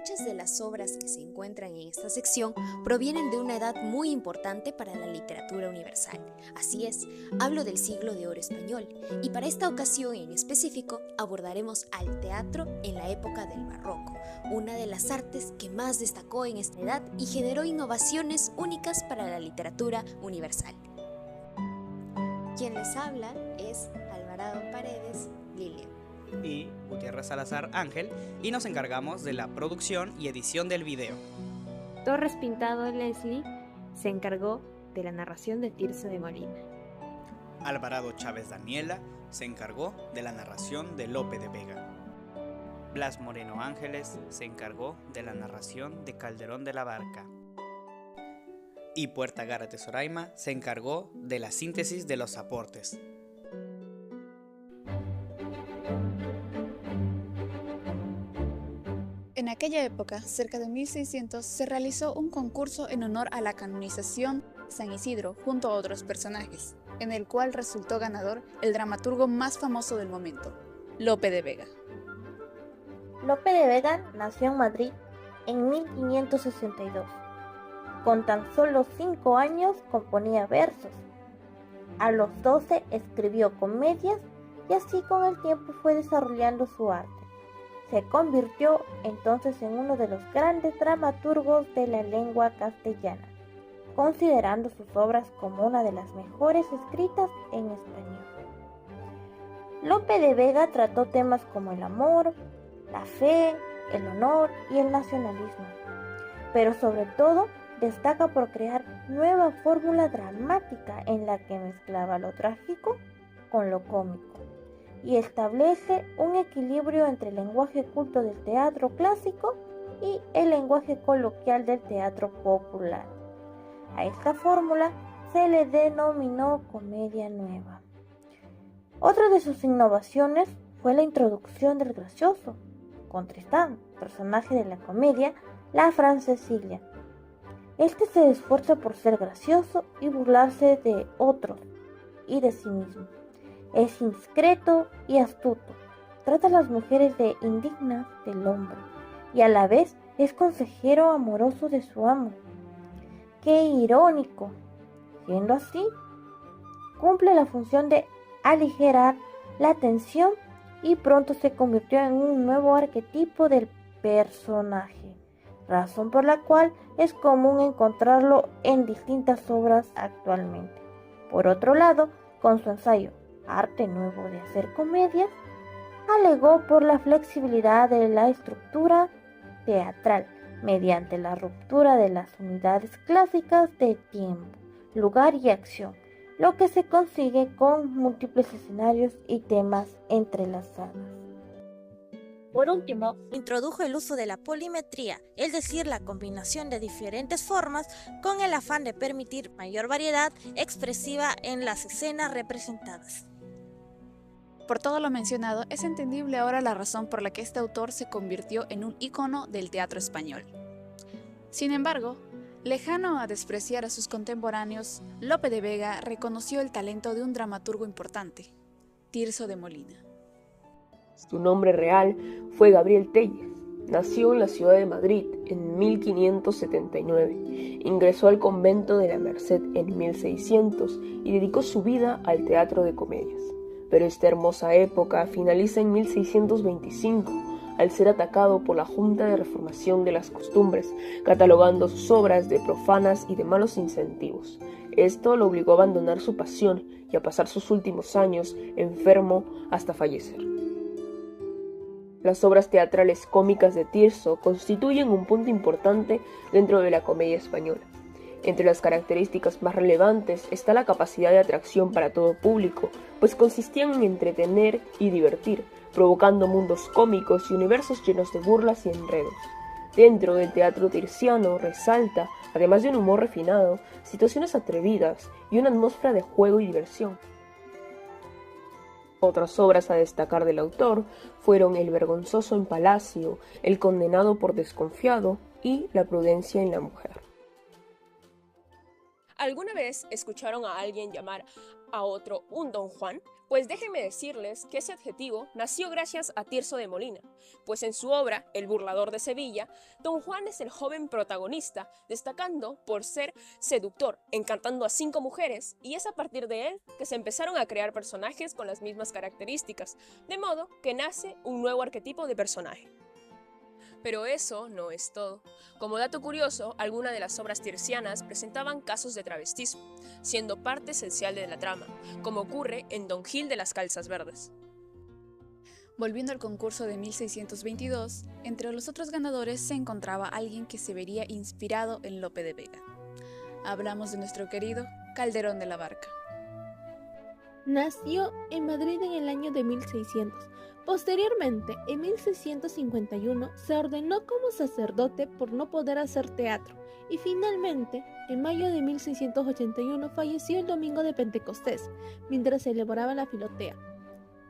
muchas de las obras que se encuentran en esta sección provienen de una edad muy importante para la literatura universal. Así es, hablo del siglo de oro español, y para esta ocasión en específico abordaremos al teatro en la época del barroco, una de las artes que más destacó en esta edad y generó innovaciones únicas para la literatura universal. Quien les habla es Alvarado Paredes Lilian y Gutiérrez Salazar Ángel, y nos encargamos de la producción y edición del video. Torres Pintado Leslie se encargó de la narración de Tirso de Molina. Alvarado Chávez Daniela se encargó de la narración de Lope de Vega. Blas Moreno Ángeles se encargó de la narración de Calderón de la Barca. Y Puerta Gárate Soraima se encargó de la síntesis de los aportes. En aquella época, cerca de 1600, se realizó un concurso en honor a la canonización San Isidro junto a otros personajes, en el cual resultó ganador el dramaturgo más famoso del momento, Lope de Vega. Lope de Vega nació en Madrid en 1562. Con tan solo 5 años componía versos. A los 12 escribió comedias y así con el tiempo fue desarrollando su arte. Se convirtió entonces en uno de los grandes dramaturgos de la lengua castellana, considerando sus obras como una de las mejores escritas en español. Lope de Vega trató temas como el amor, la fe, el honor y el nacionalismo, pero sobre todo destaca por crear nueva fórmula dramática en la que mezclaba lo trágico con lo cómico y establece un equilibrio entre el lenguaje culto del teatro clásico y el lenguaje coloquial del teatro popular. A esta fórmula se le denominó comedia nueva. Otra de sus innovaciones fue la introducción del gracioso, con Tristán, personaje de la comedia La Francesilia. Este se esfuerza por ser gracioso y burlarse de otros y de sí mismo. Es indiscreto y astuto. Trata a las mujeres de indignas del hombre y a la vez es consejero amoroso de su amo. ¡Qué irónico! Siendo así, cumple la función de aligerar la tensión y pronto se convirtió en un nuevo arquetipo del personaje, razón por la cual es común encontrarlo en distintas obras actualmente. Por otro lado, con su ensayo Arte Nuevo de Hacer Comedias, alegó por la flexibilidad de la estructura teatral mediante la ruptura de las unidades clásicas de tiempo, lugar y acción, lo que se consigue con múltiples escenarios y temas entrelazados. Por último, introdujo el uso de la polimetría, es decir, la combinación de diferentes formas con el afán de permitir mayor variedad expresiva en las escenas representadas. Por todo lo mencionado, es entendible ahora la razón por la que este autor se convirtió en un ícono del teatro español. Sin embargo, lejano a despreciar a sus contemporáneos, Lope de Vega reconoció el talento de un dramaturgo importante, Tirso de Molina. Su nombre real fue Gabriel Telles. Nació en la ciudad de Madrid en 1579. Ingresó al convento de la Merced en 1600 y dedicó su vida al teatro de comedias. Pero esta hermosa época finaliza en 1625, al ser atacado por la Junta de Reformación de las Costumbres, catalogando sus obras de profanas y de malos incentivos. Esto lo obligó a abandonar su pasión y a pasar sus últimos años enfermo hasta fallecer. Las obras teatrales cómicas de Tirso constituyen un punto importante dentro de la comedia española. Entre las características más relevantes está la capacidad de atracción para todo público, pues consistían en entretener y divertir, provocando mundos cómicos y universos llenos de burlas y enredos. Dentro del teatro tirsiano resalta, además de un humor refinado, situaciones atrevidas y una atmósfera de juego y diversión. Otras obras a destacar del autor fueron El vergonzoso en Palacio, El condenado por desconfiado y La prudencia en la mujer. ¿Alguna vez escucharon a alguien llamar a otro un Don Juan? Pues déjenme decirles que ese adjetivo nació gracias a Tirso de Molina, pues en su obra El burlador de Sevilla, Don Juan es el joven protagonista, destacando por ser seductor, encantando a 5 mujeres, y es a partir de él que se empezaron a crear personajes con las mismas características, de modo que nace un nuevo arquetipo de personaje. Pero eso no es todo. Como dato curioso, algunas de las obras tirsianas presentaban casos de travestismo, siendo parte esencial de la trama, como ocurre en Don Gil de las Calzas Verdes. Volviendo al concurso de 1622, entre los otros ganadores se encontraba alguien que se vería inspirado en Lope de Vega. Hablamos de nuestro querido Calderón de la Barca. Nació en Madrid en el año de 1600. Posteriormente, en 1651, se ordenó como sacerdote por no poder hacer teatro y finalmente, en mayo de 1681, falleció el domingo de Pentecostés, mientras se celebraba la Filotea.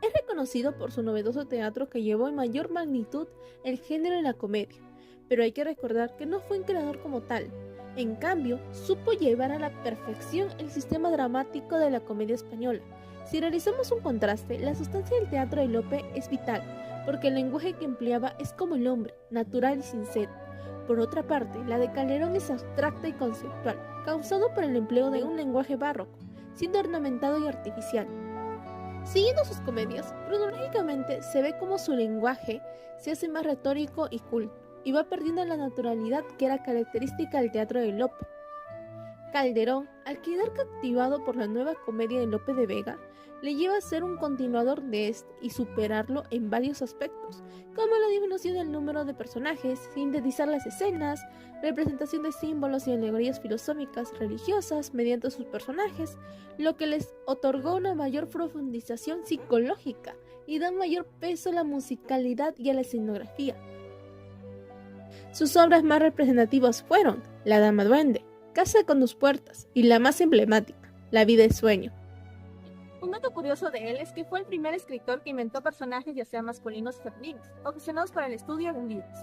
Es reconocido por su novedoso teatro que llevó en mayor magnitud el género de la comedia, pero hay que recordar que no fue un creador como tal. En cambio, supo llevar a la perfección el sistema dramático de la comedia española. Si realizamos un contraste, la sustancia del teatro de Lope es vital, porque el lenguaje que empleaba es como el hombre, natural y sincero. Por otra parte, la de Calderón es abstracta y conceptual, causado por el empleo de un lenguaje barroco, siendo ornamentado y artificial. Siguiendo sus comedias, cronológicamente se ve como su lenguaje se hace más retórico y culto, y va perdiendo la naturalidad que era característica del teatro de Lope. Calderón, al quedar captivado por la nueva comedia de Lope de Vega, le lleva a ser un continuador de este y superarlo en varios aspectos, como la disminución del número de personajes, sintetizar las escenas, representación de símbolos y alegorías filosóficas religiosas mediante sus personajes, lo que les otorgó una mayor profundización psicológica y da mayor peso a la musicalidad y a la escenografía. Sus obras más representativas fueron La Dama Duende, Casa con 2 puertas y la más emblemática, La vida es sueño. Un dato curioso de él es que fue el primer escritor que inventó personajes ya sean masculinos o femeninos, obsesionados por el estudio de libros.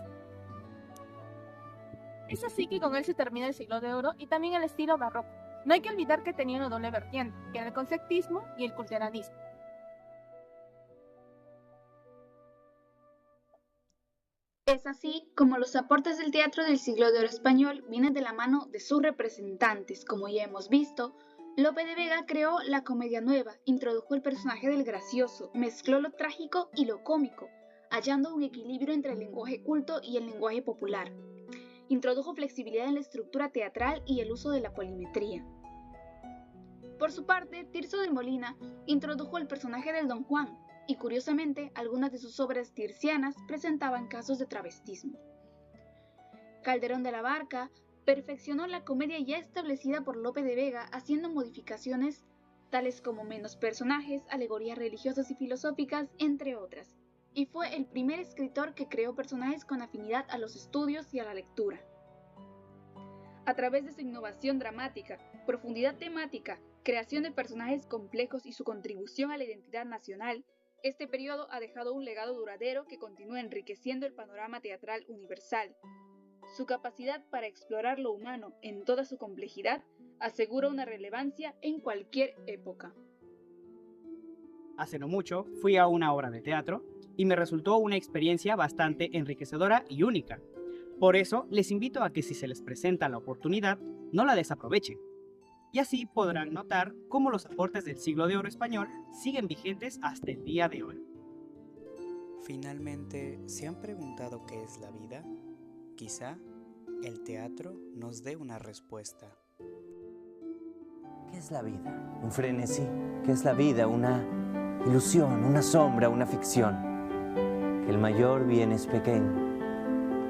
Es así que con él se termina el siglo de oro y también el estilo barroco. No hay que olvidar que tenía una doble vertiente, que era el conceptismo y el culteranismo. Es así como los aportes del teatro del siglo de oro español vienen de la mano de sus representantes. Como ya hemos visto, Lope de Vega creó la comedia nueva, introdujo el personaje del gracioso, mezcló lo trágico y lo cómico, hallando un equilibrio entre el lenguaje culto y el lenguaje popular. Introdujo flexibilidad en la estructura teatral y el uso de la polimetría. Por su parte, Tirso de Molina introdujo el personaje del Don Juan, y curiosamente, algunas de sus obras tirsianas presentaban casos de travestismo. Calderón de la Barca perfeccionó la comedia ya establecida por Lope de Vega, haciendo modificaciones tales como menos personajes, alegorías religiosas y filosóficas, entre otras, y fue el primer escritor que creó personajes con afinidad a los estudios y a la lectura. A través de su innovación dramática, profundidad temática, creación de personajes complejos y su contribución a la identidad nacional, este periodo ha dejado un legado duradero que continúa enriqueciendo el panorama teatral universal. Su capacidad para explorar lo humano en toda su complejidad asegura una relevancia en cualquier época. Hace no mucho fui a una obra de teatro y me resultó una experiencia bastante enriquecedora y única. Por eso les invito a que si se les presenta la oportunidad, no la desaprovechen. Y así podrán notar cómo los aportes del siglo de oro español siguen vigentes hasta el día de hoy. Finalmente, ¿se han preguntado qué es la vida? Quizá el teatro nos dé una respuesta. ¿Qué es la vida? Un frenesí. ¿Qué es la vida? Una ilusión, una sombra, una ficción. Que el mayor bien es pequeño,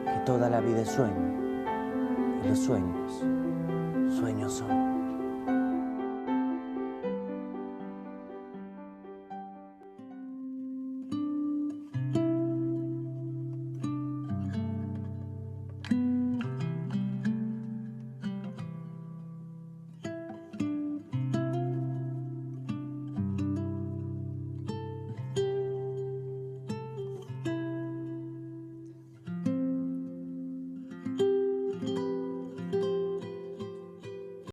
que toda la vida es sueño, y los sueños son.